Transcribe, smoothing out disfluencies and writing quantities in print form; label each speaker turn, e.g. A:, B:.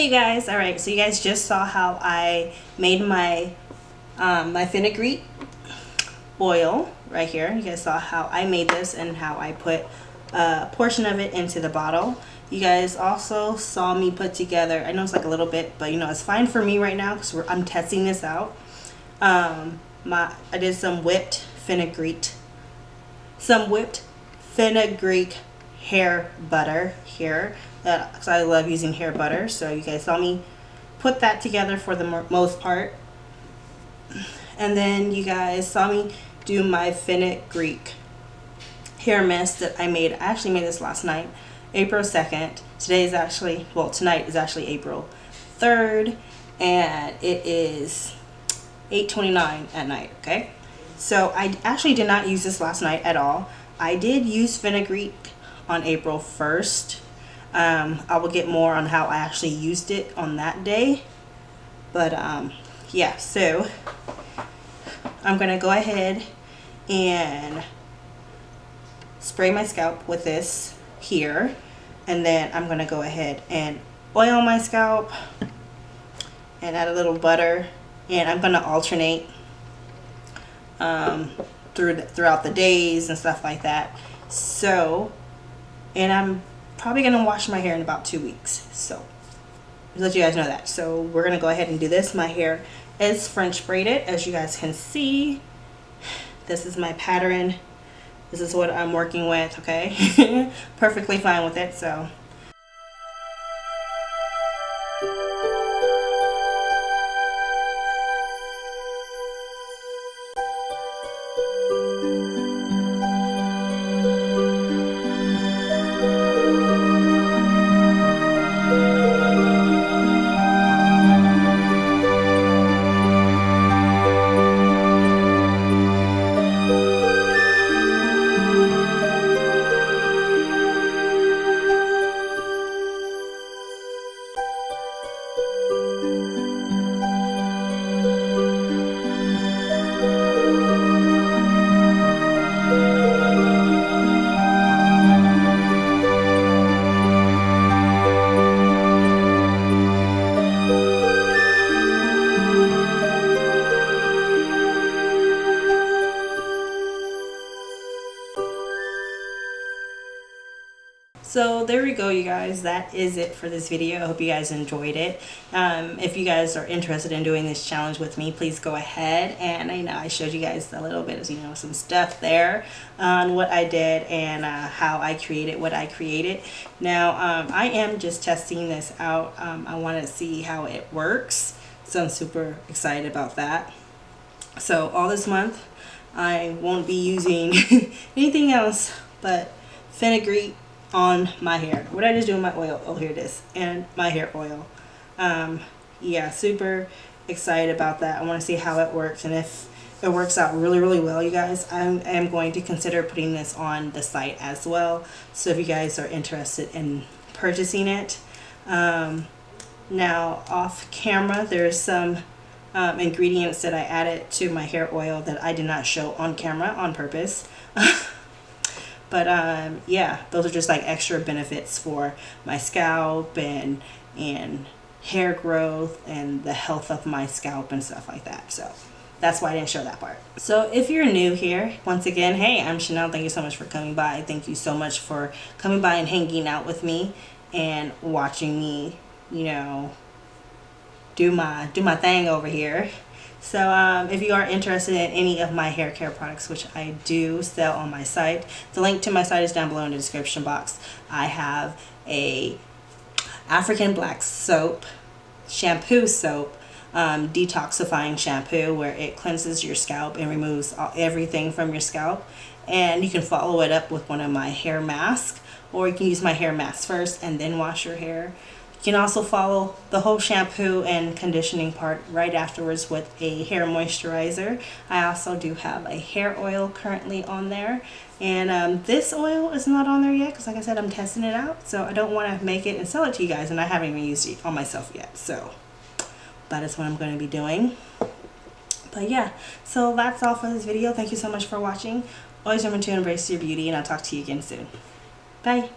A: you guys, all right, so you guys just saw how I made my my Fenugreek oil right here. You guys saw how I made this and how I put a portion of it into the bottle. You guys also saw me put together, I know it's like a little bit, but you know, it's fine for me right now because I'm testing this out. I did some whipped fenugreek hair butter here, because I love using hair butter. So you guys saw me put that together for the most part. And then you guys saw me do my Fenugreek hair mist that I made. I actually made this last night, April 2nd. Today is actually, well, tonight is actually April 3rd, and it is 8:29 at night, okay? So I actually did not use this last night at all. I did use Fenugreek on April 1st. I will get more on how I actually used it on that day. But yeah, so I'm gonna go ahead and spray my scalp with this here, and then I'm gonna go ahead and oil my scalp and add a little butter, and I'm gonna alternate throughout the days and stuff like that. So, and I'm probably gonna wash my hair in about 2 weeks, so just let you guys know that. So we're gonna go ahead and do this. My hair is French braided, as you guys can see. This is my pattern. This is what I'm working with, okay? Perfectly fine with it, so. So there we go, you guys. That is it for this video. I hope you guys enjoyed it. If you guys are interested in doing this challenge with me, please go ahead. And I know I showed you guys a little bit of, you know, some stuff there on what I did and how I created what I created. Now I am just testing this out. I want to see how it works, so I'm super excited about that. So all this month I won't be using anything else but Fenugreek on my hair. What I just do with my oil, oh here it is, and my hair oil. Yeah, super excited about that. I want to see how it works, and if it works out really well, you guys, I am going to consider putting this on the site as well. So if you guys are interested in purchasing it, now off camera there's some ingredients that I added to my hair oil that I did not show on camera on purpose. But yeah, those are just like extra benefits for my scalp and hair growth and the health of my scalp and stuff like that. So that's why I didn't show that part. So if you're new here, once again, hey, I'm Chanel. Thank you so much for coming by. Thank you so much for coming by and hanging out with me and watching me, you know, do my thing over here. So if you are interested in any of my hair care products, which I do sell on my site, the link to my site is down below in the description box. I have a African black soap, shampoo soap, detoxifying shampoo, where it cleanses your scalp and removes everything from your scalp. And you can follow it up with one of my hair masks, or you can use my hair mask first and then wash your hair. You can also follow the whole shampoo and conditioning part right afterwards with a hair moisturizer. I also do have a hair oil currently on there, and this oil is not on there yet because, like I said, I'm testing it out, so I don't want to make it and sell it to you guys, and I haven't even used it on myself yet. So that is what I'm going to be doing. But yeah, so that's all for this video. Thank you so much for watching. Always remember to embrace your beauty, and I'll talk to you again soon. Bye.